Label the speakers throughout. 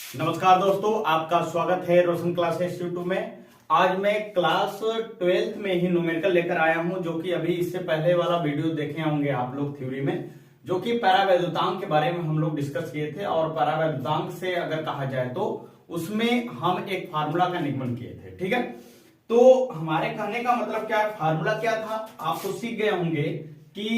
Speaker 1: नमस्कार दोस्तों, आपका स्वागत है रोशन क्लासेस यूट्यूब में। आज मैं क्लास 12th में ही न्यूमेरिकल लेकर आया हूं, जो कि अभी इससे पहले वाला वीडियो देखे होंगे आप लोग थ्योरी में, जो कि परावैद्युतांक के बारे में हम लोग डिस्कस किए थे। और परावैद्युतांक से अगर कहा जाए तो उसमें हम एक फार्मूला का निगमन किए थे। ठीक है, तो हमारे कहने का मतलब क्या है, फार्मूला क्या था, आप तो सीख गए होंगे कि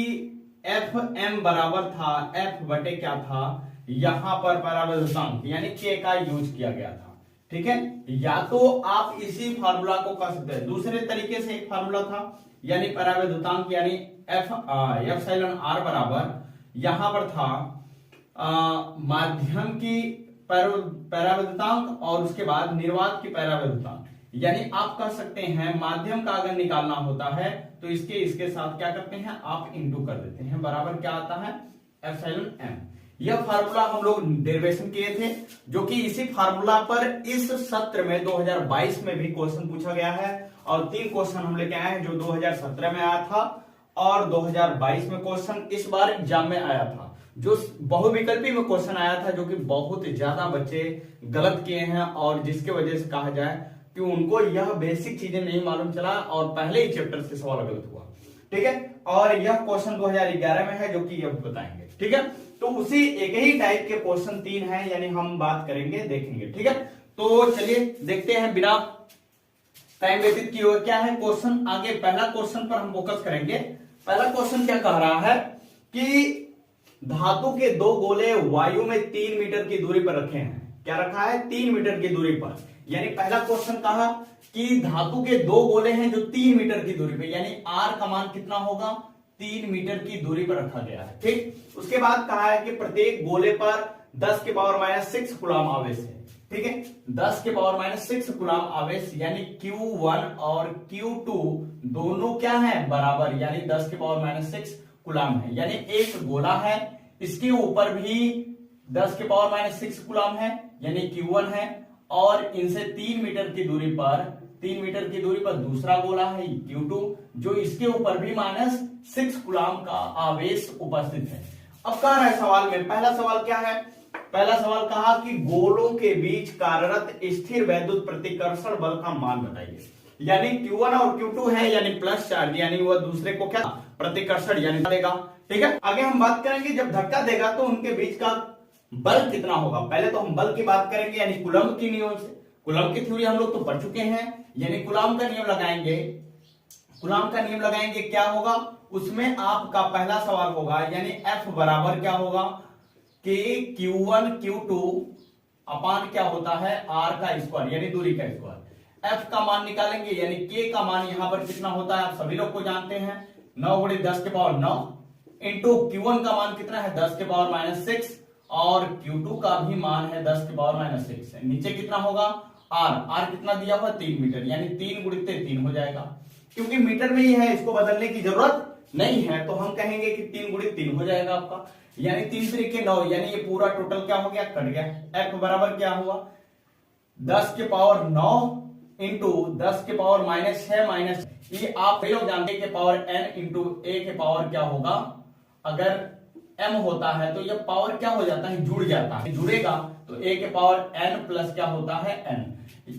Speaker 1: एफ एम बराबर था एफ बटे क्या था, यहां पर परावैद्युतांक यानी के का यूज किया गया था। ठीक है, या तो आप इसी फार्मूला को कर सकते हैं, दूसरे तरीके से एक फार्मूला था यानी परावैद्युतांक यानी एप्सिलॉन आर बराबर यहां पर था माध्यम की परावैद्युतांक और उसके बाद निर्वात की परावैद्युतांक। यानी आप कह सकते हैं माध्यम का अगर निकालना होता है तो इसके साथ क्या करते हैं, आप इंटू कर देते हैं, बराबर क्या आता है एप्सिलॉन एम। यह फार्मूला हम लोग डेरिवेशन किए थे, जो कि इसी फार्मूला पर इस सत्र में 2022 में भी क्वेश्चन पूछा गया है। और 3 क्वेश्चन हम लेके आए हैं, जो 2017 में आया था और 2022 में क्वेश्चन इस बार एग्जाम में आया था, जो बहुविकल्पी में क्वेश्चन आया था, जो कि बहुत ज्यादा बच्चे गलत किए हैं और जिसके वजह से कहा जाए कि उनको यह बेसिक चीजें नहीं मालूम चला और पहले ही चैप्टर से सवाल गलत हुआ। ठीक है, और यह क्वेश्चन 2011 में है, जो कि अब बताएंगे। ठीक है, तो उसी एक ही टाइप के क्वेश्चन 3 हैं, यानी हम बात करेंगे, देखेंगे। ठीक है, तो चलिए देखते हैं बिना टाइम व्यतीत किए हुए क्या है क्वेश्चन। आगे पहला क्वेश्चन पर हम फोकस करेंगे। पहला क्वेश्चन क्या कह रहा है कि धातु के 2 गोले वायु में 3 मीटर की दूरी पर रखे हैं। क्या रखा है, 3 मीटर की दूरी पर। यानी पहला क्वेश्चन कहा कि धातु के 2 गोले हैं जो 3 मीटर की दूरी पे, यानी आर का मान कितना होगा, 3 मीटर की दूरी पर रखा गया है। ठीक, उसके बाद कहा है कि प्रत्येक गोले पर 10 के पावर -6 कूलम आवेश है। ठीक है, 10 के पावर -6 कूलम आवेश, यानी Q1 और Q2 दोनों क्या है, बराबर, यानी 10 के पावर -6 कूलम है। यानी एक गोला है, इसके ऊपर भी 10 के पावर -6 कूलम है, यानी Q1 है, और इनसे 3 मीटर की दूरी पर दूसरा गोला है Q2, जो इसके ऊपर भी -6 कूलम का आवेश उपस्थित है। अब कह रहा है सवाल में, पहला सवाल क्या है, पहला सवाल कहा कि गोलों के बीच कार्यरत स्थिर वैद्युत प्रतिकर्षण बल का मान बताइए। यानी Q1 और Q2 है, यानी प्लस चार्ज, यानी वह दूसरे को क्या प्रतिकर्षण यानी देगा। ठीक है, आगे हम बात करेंगे जब धक्का देगा तो उनके बीच का बल कितना होगा। पहले तो हम बल की बात करेंगे, यानी कूलम की नियम से, कूलम की थ्योरी हम लोग तो पढ़ चुके हैं, यानी कूलम का नियम लगाएंगे। कूलम का नियम लगाएंगे, क्या होगा उसमें आपका पहला सवाल होगा, यानी F बराबर क्या होगा कि Q1 Q2 अपान क्या होता है R का स्क्वायर, यानी दूरी का स्क्वायर। F का मान निकालेंगे, यानी K का मान यहां पर कितना होता है, आप सभी लोग को जानते हैं, 9 × 10 के पावर 9 इंटू Q1 का मान कितना है, 10 के पावर -6, और Q2 का भी मान है 10 के पावर -6 है। नीचे कितना होगा, R कितना दिया हुआ 3 मीटर, यानी 3 × 3 हो जाएगा। क्योंकि मीटर में ही है, इसको बदलने की जरूरत नहीं है, तो हम कहेंगे कि 3 × 3 हो जाएगा आपका, यानी 3 × 3 = 9, यानी ये पूरा टोटल क्या हो गया, कट गया। F बराबर क्या हुआ, 10 के पावर 9 इंटू 10 के पावर -6 ये आप लोग जानते हैं कि पावर n इंटू a के पावर क्या होगा, अगर m होता है तो यह पावर क्या हो जाता है, जुड़ जाता है, जुड़ेगा तो a के पावर n प्लस क्या होता है,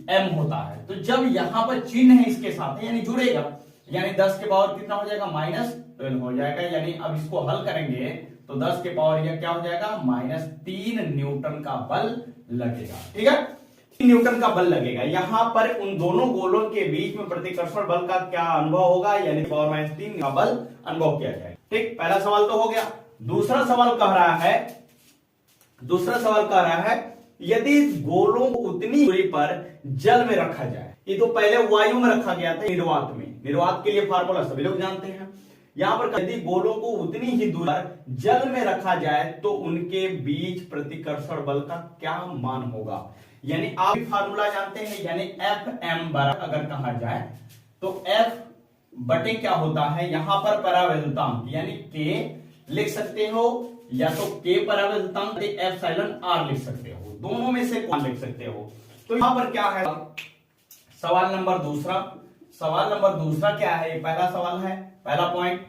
Speaker 1: m होता है। तो जब यहां पर चिन्ह है इसके साथ, यानी जुड़ेगा, यानी 10 के पावर कितना हो जाएगा, -12 हो जाएगा। यानी अब इसको हल करेंगे तो 10 के पावर यह क्या हो जाएगा, -3 न्यूटन का बल लगेगा। ठीक है, 3 न्यूटन का बल लगेगा। यहां पर उन दोनों गोलों के बीच में प्रतिकर्षण बल का क्या अनुभव होगा, यानी पावर -3 का बल अनुभव किया जाएगा। ठीक, पहला सवाल तो हो गया। दूसरा सवाल कह रहा है यदि गोलों को उतनी दूरी पर जल में रखा जाए, ये तो पहले वायु में रखा गया था निर्वात में, निर्वात के लिए फार्मूला सभी लोग जानते हैं। यहां पर यदि गोलों को उतनी ही दूरी पर जल में रखा जाए तो उनके बीच प्रतिकर्षण बल का क्या मान होगा। यानी आप फार्मूला जानते हैं, यानी Fm बराबर अगर कहा जाए तो F बटे क्या होता है, यहां पर परावैद्युतांक यानी K लिख सकते हो, या तो K परावैद्युतांक एप्सिलॉन R लिख सकते हो, दोनों में से कौन लिख सकते हो। तो यहां पर क्या है, सवाल नंबर दूसरा क्या है, पहला सवाल है, पहला पॉइंट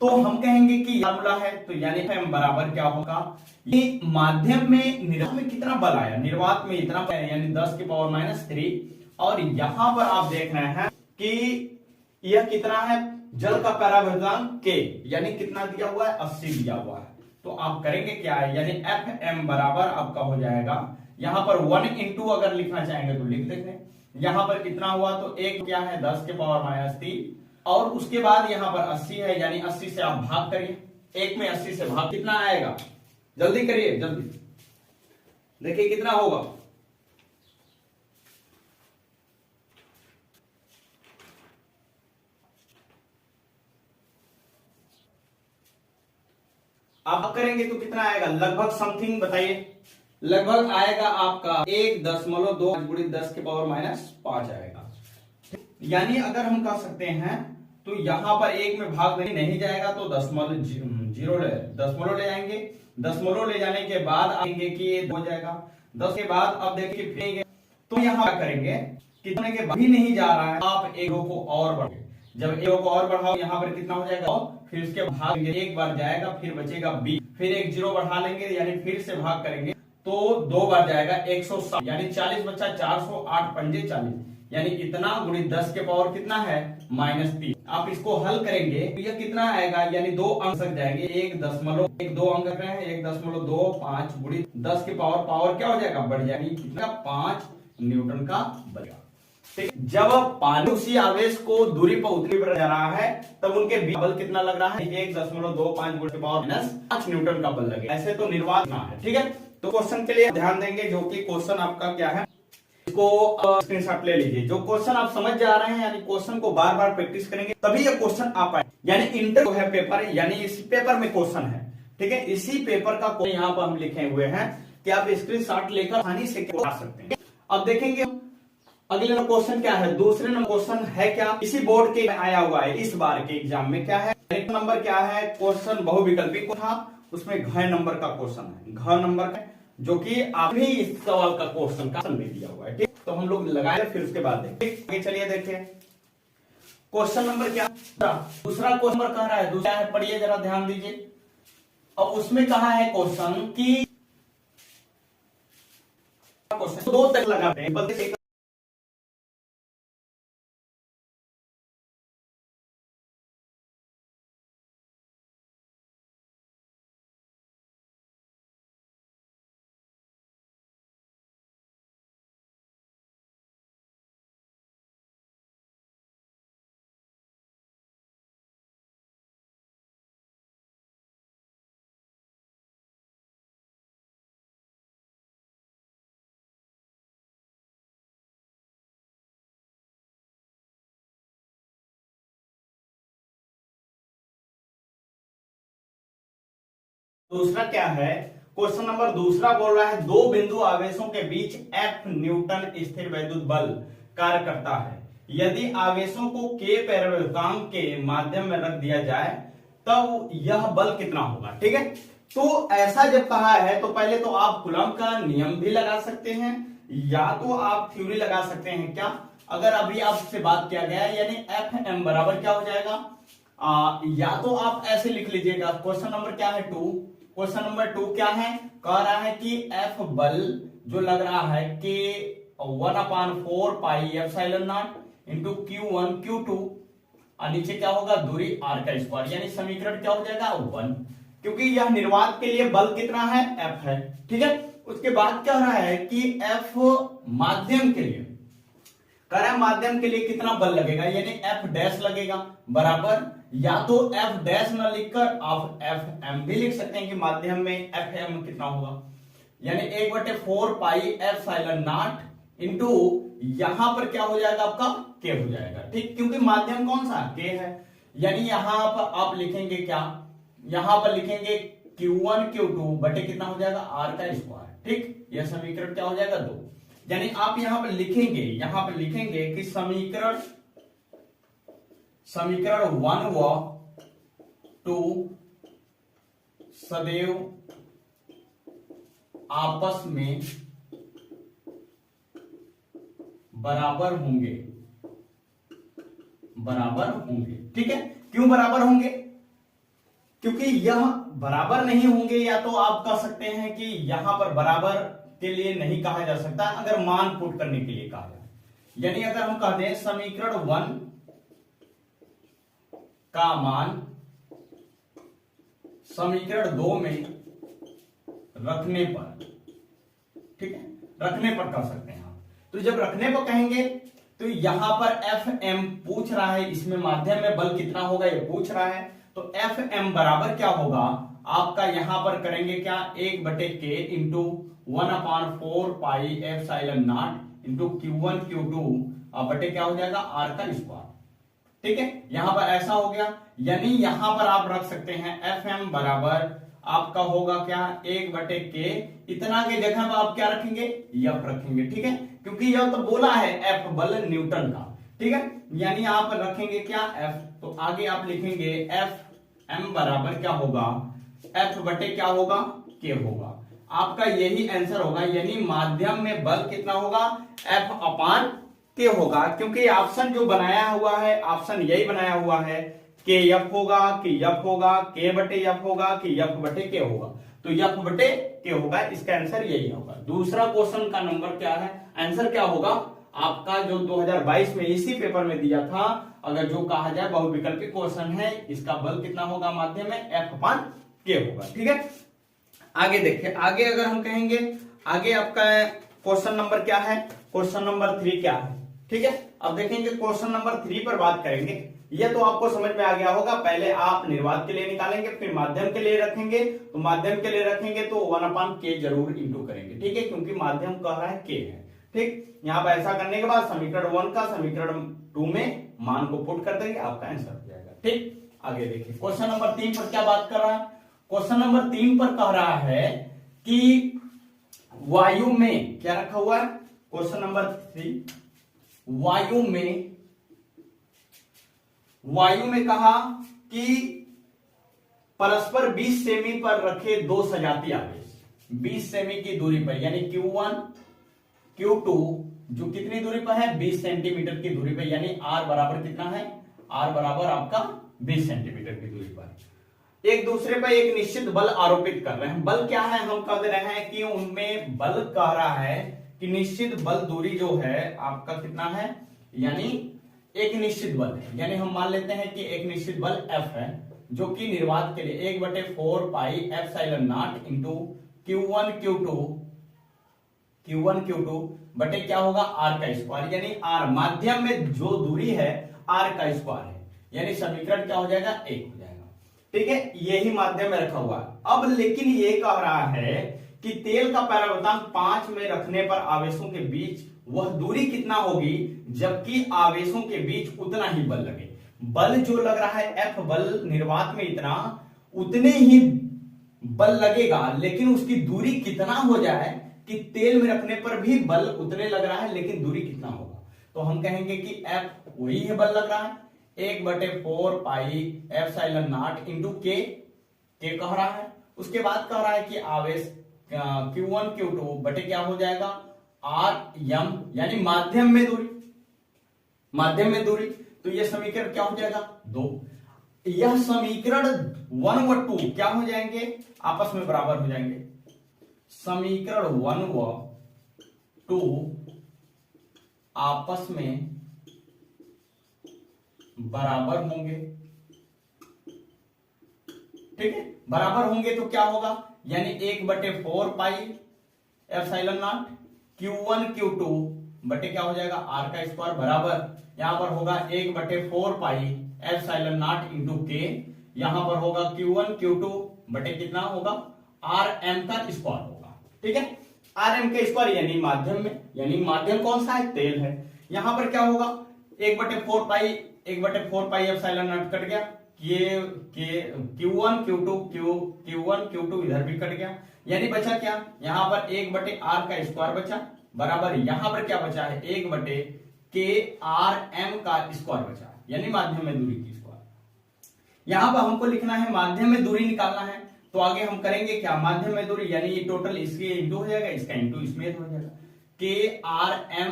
Speaker 1: तो हम कहेंगे कि फॉर्मूला है, तो यानी m बराबर क्या होगा, ये माध्यम में निर्वात में कितना बल आया, निर्वात में इतना है यानी 10 की पावर -3, और यहां पर आप देख रहे हैं कि यह कितना है, जल का परावर्तनांक k यानी कितना दिया हुआ है, 80 दिया हुआ है। तो आप करेंगे क्या है, यानी Fm बराबर आपका हो जाएगा, यहां पर 1 इंटू अगर लिखना चाहेंगे तो लिख देते हैं, यहां पर कितना हुआ तो एक क्या है 10 के पावर -3, और उसके बाद यहां पर 80 है, यानी 80 से आप भाग करिए, एक में 80 से भाग कितना आएगा, जल्दी करिए जल्दी, देखिए कितना होगा, आप करेंगे तो कितना आएगा, लगभग समथिंग बताइए, लगभग आएगा आपका 1.2 गुणित 10 के पावर -5 आएगा। यानी अगर हम कह सकते हैं तो यहां पर एक में भाग नहीं जाएगा तो दशमलव ले जाएंगे, दशमलव ले जाने के बाद आएंगे कि ये हो जाएगा, 10 के बाद अब देखिए फिर तो यहां क्या करेंगे, कितने के बाद भी नहीं जा रहा है, आप एक को और बढ़ाओ, जब एक को और बढ़ाओ यहां पर कितना हो जाएगा, फिर उसके भाग एक बार जाएगा, फिर बचेगा 20, फिर एक 0 बढ़ा लेंगे यानी फिर से भाग करेंगे तो 2 बार जाएगा 160, यानी 40 बचा 408 पंजे 40, यानी इतना गुणित 10 के पावर कितना है -3। आप इसको हल करेंगे तो यह कितना आएगा, यानी 2 अंक तक जाएंगे, 1.2 अंक रहे हैं, 1.25 गुणित 10 के पावर क्या हो जाएगा, बढ़ जाएगी, कितना 5 न्यूटन का बनेगा। जब पानी उसी आवेश को दूरी पर उतनी पर जा रहा है तब उनके बल कितना लग रहा है, 1.25 गुणित -5 न्यूटन का बल लगेगा। ऐसे तो निर्वात ना है, ठीक है। तो क्वेश्चन के लिए ध्यान देंगे, जो कि क्वेश्चन आपका क्या है, इसको स्क्रीनशॉट ले लीजिए। जो क्वेश्चन आप समझ जा रहे हैं, यानी क्वेश्चन को बार बार प्रैक्टिस करेंगे तभी ये क्वेश्चन आ पाए, यानी इंटर जो है पेपर, यानी इस पेपर में क्वेश्चन है, ठीक है। इसी पेपर का यहाँ पर हम लिखे हुए हैं कि आप स्क्रीनशॉट लेकर आसानी से आ सकते हैं। अब देखेंगे अगले क्वेश्चन क्या है, दूसरे नंबर क्वेश्चन है क्या, इसी बोर्ड के आया हुआ है, इस बार के एग्जाम में क्या है, एक नंबर क्या है, क्वेश्चन बहुविकल्पी को था, उसमें घ नंबर का क्वेश्चन है, घ नंबर का, जो कि आप भी इस सवाल का क्वेश्चन का नहीं दिया हुआ है, ठीक। तो हम लोग लगाए फिर उसके बाद देखिए, चलिए देखिए क्वेश्चन नंबर क्या, दूसरा क्वेश्चन नंबर कह रहा है, दूसरा है, पढ़िए जरा ध्यान दीजिए। अब उसमें कहा है क्वेश्चन की क्वेश्चन 2 तक लगाते हैं, दूसरा क्या है, क्वेश्चन नंबर दूसरा बोल रहा है, 2 बिंदु आवेशों के बीच F न्यूटन स्थिर वैद्युत बल कार्य करता है, यदि आवेशों को K पैरेललोकांक के माध्यम में रख दिया जाए तब यह बल कितना होगा, ठीक है। तो ऐसा जब कहा है तो पहले तो आप कूलम का नियम भी लगा सकते हैं, या तो आप थ्योरी लगा सकते हैं, क्या, अगर अभी आपसे बात किया गया है, यानी Fm बराबर क्या हो जाएगा, या तो आप ऐसे लिख लीजिएगा, क्वेश्चन नंबर क्या है 2, क्वेश्चन नंबर 2 क्या है, कह रहा है कि F बल जो लग रहा है कि 1/4 pi epsilon not into Q1 Q2, और नीचे क्या होगा, दूरी r का स्क्वायर, यानी समीकरण क्या हो जाएगा 1, क्योंकि यह निर्वात के लिए बल कितना है, F है, ठीक है। उसके बाद क्या रहा है कि F माध्यम के लिए, कह रहा है माध्यम के लिए कितना बल लगेगा, यानी F डैश लगेगा, बराबर, या तो F डैश न लिखकर आप Fm भी लिख सकते हैं कि माध्यम में Fm कितना होगा, यानी 1/4 पाई एप्सिलॉन नॉट इंटू यहां पर क्या हो जाएगा आपका K हो जाएगा, ठीक, क्योंकि माध्यम कौन सा K है, यानी यहां पर आप लिखेंगे क्या, यहां पर लिखेंगे Q1 Q2 बटे कितना हो जाएगा r का स्क्वायर, ठीक, यह समीकरण क्या हो जाएगा 2, यानी आप यहां पर लिखेंगे कि समीकरण 1 व 2 सदैव आपस में बराबर होंगे, ठीक है। क्यों बराबर होंगे, क्योंकि यह बराबर नहीं होंगे, या तो आप कह सकते हैं कि यहां पर बराबर के लिए नहीं कहा जा सकता अगर मान पुट करने के लिए कहा जाए। यानी अगर हम कहते हैं समीकरण 1 का मान समीकरण 2 में रखने पर, ठीक है, रखने पर कह सकते हैं आप। तो जब रखने पर कहेंगे तो यहां पर एफ एम पूछ रहा है, इसमें माध्यम में बल कितना होगा ये पूछ रहा है। तो एफ एम बराबर क्या होगा आपका, यहां पर करेंगे क्या, 1/k into 1/4 pi epsilon not into Q1 Q2 बटे क्या हो जाएगा आर का स्क्वायर। ठीक है, यहां पर ऐसा हो गया। यानी यहां पर आप रख सकते हैं एफ एम बराबर आपका होगा क्या, 1/k, इतना के जगह पर आप क्या रखेंगे, एफ रखेंगे। ठीक है, क्योंकि यह तो बोला है एफ बल न्यूटन का। ठीक है, यानी आप रखेंगे क्या एफ, तो आगे आप लिखेंगे एफ एम बराबर क्या होगा, एफ बटे क्या होगा, के होगा। आपका यही आंसर होगा। यानी माध्यम में बल कितना होगा, एफ अपान के होगा। क्योंकि ऑप्शन जो बनाया हुआ है, ऑप्शन यही बनाया हुआ है के एफ होगा कि एफ होगा, के बटे एफ होगा कि एफ बटे के होगा। तो एफ बटे के होगा, इसका आंसर यही होगा। दूसरा क्वेश्चन का नंबर क्या है, आंसर क्या होगा आपका, जो 2022 में इसी पेपर में दिया था, अगर जो कहा जाए बहुविकल्पी क्वेश्चन है, इसका बल कितना होगा माध्यम में, एफ अपान के होगा। ठीक है, आगे देखिए, आगे अगर हम कहेंगे, आगे आपका क्वेश्चन नंबर क्या है, क्वेश्चन नंबर 3 क्या है। ठीक है, अब देखेंगे क्वेश्चन नंबर 3 पर बात करेंगे। ये तो आपको समझ में आ गया होगा। पहले आप निर्वात के लिए निकालेंगे, फिर माध्यम के लिए रखेंगे। तो माध्यम के लिए रखेंगे तो 1/k जरूर इंटू करेंगे। ठीक है, क्योंकि माध्यम कह रहा है k है। ठीक, यहाँ पर ऐसा करने के बाद समीकरण 1 का समीकरण 2 में मान को पुट कर देंगे, आपका आंसर हो जाएगा। ठीक, आगे देखिए क्वेश्चन नंबर 3 पर क्या बात कर रहा है। क्वेश्चन नंबर 3 पर कह रहा है कि वायु में क्या रखा हुआ है, क्वेश्चन नंबर 3, वायु में कहा कि परस्पर 20 सेमी पर रखे दो सजातीय आवेश 20 सेमी की दूरी पर, यानी Q1 Q2 जो कितनी दूरी पर है, 20 सेंटीमीटर की दूरी पर, यानी R बराबर कितना है, R बराबर आपका 20 सेंटीमीटर की दूरी पर एक दूसरे पर एक निश्चित बल आरोपित कर रहे हैं। बल क्या है, हम कह दे रहे हैं कि उनमें बल कह रहा है कि निश्चित बल दूरी जो है आपका कितना है, यानी एक निश्चित बल है। यानी हम मान लेते हैं कि एक निश्चित बल F है, जो कि निर्वात के लिए 1/4 pi epsilon not into Q1 Q2 बटे क्या होगा R का स्क्वायर। यानी R माध्यम में जो दूरी है R का स्क्वायर है, यानी समीकरण क्या हो जाएगा, 1 हो जाएगा। ठीक है, यही माध्यम में रखा हुआ है। अब लेकिन ये कह रहा है कि तेल का परावर्तनांक 5 में रखने पर आवेशों के बीच वह दूरी कितना होगी, जबकि आवेशों के बीच उतना ही बल लगे। बल जो लग रहा है F बल निर्वात में इतना, उतने ही बल लगेगा, लेकिन उसकी दूरी कितना हो जाए कि तेल में रखने पर भी बल उतने लग रहा है, लेकिन दूरी कितना होगा। तो हम कहेंगे कि F वही है बल लग रहा है, 1/4 पाई एप्सिलॉन नॉट इंटू के कह रहा है। उसके बाद कह रहा है कि आवेश Q1 Q2 बटे क्या हो जाएगा, R m, यानी माध्यम में दूरी। तो यह समीकरण क्या हो जाएगा, 2। यह समीकरण 1 व 2 क्या हो जाएंगे, आपस में बराबर हो जाएंगे। समीकरण 1 व 2 आपस में बराबर होंगे। ठीक है, बराबर होंगे तो क्या होगा, यानी 1/4 pi epsilon not Q1 Q2 बटे क्या हो जाएगा R का स्क्वायर बराबर, यहां पर होगा 1/4 पाई एप्सिलॉन नॉट इंटू के, यहां पर होगा Q1 Q2 बटे कितना होगा RM का स्क्वायर होगा। ठीक है, RM का स्क्वायर यानी माध्यम में, यानी माध्यम कौन सा है, तेल है। यहां पर क्या होगा 1/4 पाई एप्सिलॉन नॉट कट गया, Q1 Q2 इधर भी कट गया, यानी बचा क्या, यहां पर 1/R का स्क्वायर बचा बराबर, यहां पर क्या बचा है 1/KRM का स्क्वायर बचा, यानी माध्यम में दूरी की स्क्वायर। यहां पर हमको लिखना है माध्यम में दूरी निकालना है, तो आगे हम करेंगे क्या, माध्यम में दूरी यानी ये टोटल इसके इंटू हो जाएगा, इसका इंटू इसमें हो जाएगा, KRM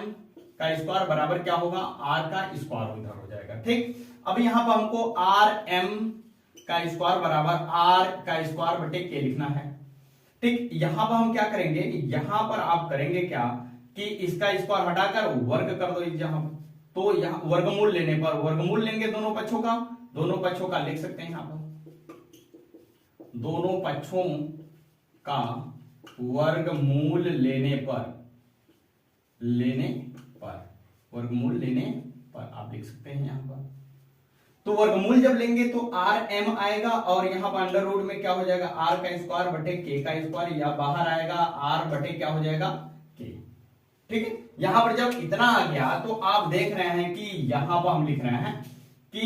Speaker 1: का स्क्वायर बराबर क्या होगा, R का स्क्वायर उधर हो जाएगा। ठीक, अब यहां पर हमको RM का स्क्वायर बराबर आर का स्क्वायर बटे के लिखना है। ठीक, यहां पर हम क्या करेंगे, यहां पर आप करेंगे क्या कि इसका स्क्वायर हटाकर वर्ग कर दो यहां, तो यहां वर्गमूल लेने पर वर्गमूल लेंगे दोनों पक्षों का लिख सकते हैं यहां पर, दोनों पक्षों का वर्गमूल लेने पर वर्गमूल लेने पर आप लिख सकते हैं यहां पर। तो वर्गमूल जब लेंगे तो आर एम आएगा और यहां पर अंडर रूट में क्या हो जाएगा, आर का स्क्वायर बटे के का स्क्वायर, या बाहर आएगा आर बटे क्या हो जाएगा के। ठीक है, यहां पर जब इतना आ गया तो आप देख रहे हैं कि यहां पर हम लिख रहे हैं कि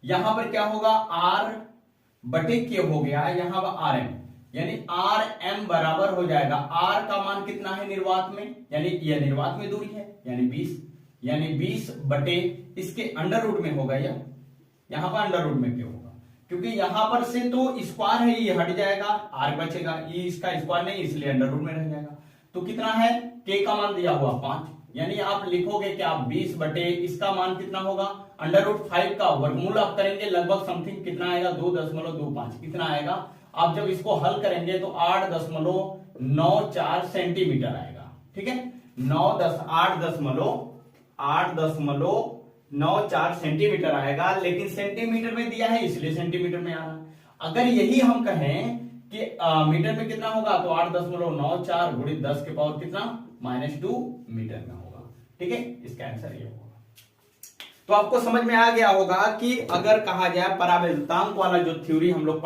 Speaker 1: यहां पर क्या होगा, आर बटे के हो गया, यहां पर आर एम, यानी आर एम बराबर हो जाएगा, आर का मान कितना है निर्वात में, यानी यह निर्वात में दूरी है यानी 20, यानी 20 बटे इसके अंडर रूट में होगा, या यहां पर अंडर रूट में क्यों होगा, क्योंकि यहां पर से तो स्क्वायर है, ये हट जाएगा, आर बचेगा, ये इसका स्क्वायर नहीं इसलिए अंडर रूट में रह जाएगा। तो कितना है, के का मान दिया हुआ 5, यानी आप लिखोगे कि आप 20 बटे इसका मान कितना होगा, अंडर रूट 5 का वर्गमूल आप करेंगे लगभग समथिंग कितना आएगा, 2.25 कितना आएगा। आप जब इसको हल करेंगे तो 8.94 सेंटीमीटर आएगा। ठीक है, 8.94 सेंटीमीटर आएगा, लेकिन सेंटीमीटर में दिया है इसलिए सेंटीमीटर में आ रहा है। अगर यही हम कहें कि मीटर में कितना होगा तो 8.94 गुणित 10 के पावर कितना -2 मीटर में होगा। ठीक है, इसका आंसर ये होगा। तो आपको समझ में आ गया होगा कि अगर कहा जाए परावृत्तांक वाला जो थ्योरी हम लोग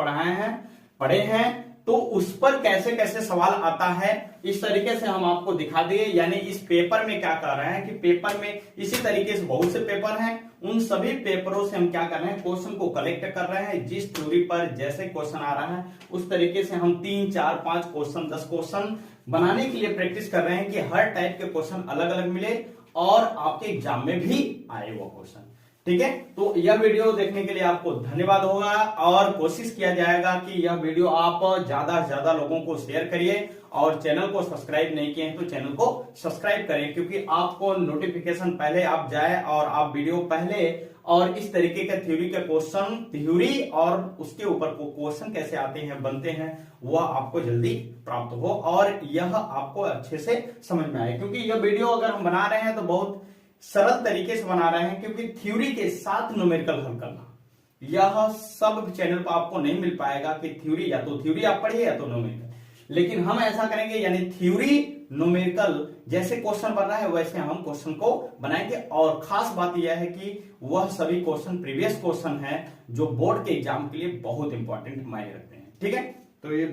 Speaker 1: पढ़े हैं तो उस पर कैसे कैसे सवाल आता है, इस तरीके से हम आपको दिखा दिए। यानी इस पेपर में क्या कर रहे हैं कि पेपर में इसी तरीके से बहुत से पेपर हैं, उन सभी पेपरों से हम क्या कर रहे हैं, क्वेश्चन को कलेक्ट कर रहे हैं। जिस थ्योरी पर जैसे क्वेश्चन आ रहा है उस तरीके से हम 3, 4, 5 क्वेश्चन 10 क्वेश्चन बनाने के लिए प्रैक्टिस कर रहे हैं कि हर टाइप के क्वेश्चन अलग अलग मिले और आपके एग्जाम में भी आए वो क्वेश्चन। ठीक है, तो यह वीडियो देखने के लिए आपको धन्यवाद होगा और कोशिश किया जाएगा कि यह वीडियो आप ज्यादा से ज्यादा लोगों को शेयर करिए और चैनल को सब्सक्राइब नहीं किए हैं तो चैनल को सब्सक्राइब करें, क्योंकि आपको नोटिफिकेशन पहले आप जाए और आप वीडियो पहले और इस तरीके के थ्योरी के क्वेश्चन, थ्योरी और उसके ऊपर क्वेश्चन कैसे आते हैं बनते हैं वह आपको जल्दी प्राप्त हो और यह आपको अच्छे से समझ में आए। क्योंकि यह वीडियो अगर हम बना रहे हैं तो बहुत सरल तरीके से बना रहे हैं, क्योंकि थ्योरी के साथ न्यूमेरिकल हल करना यह सब चैनल पर आपको नहीं मिल पाएगा कि थ्योरी या तो थ्योरी आप पढ़िए या तो न्यूमेरिकल। लेकिन हम ऐसा करेंगे, यानी थ्योरी न्यूमेरिकल जैसे क्वेश्चन बन रहा है वैसे हम क्वेश्चन को बनाएंगे। और खास बात यह है कि वह सभी क्वेश्चन प्रीवियस क्वेश्चन है जो बोर्ड के एग्जाम के लिए बहुत इंपॉर्टेंट मायने रखते हैं। ठीक है, तो ये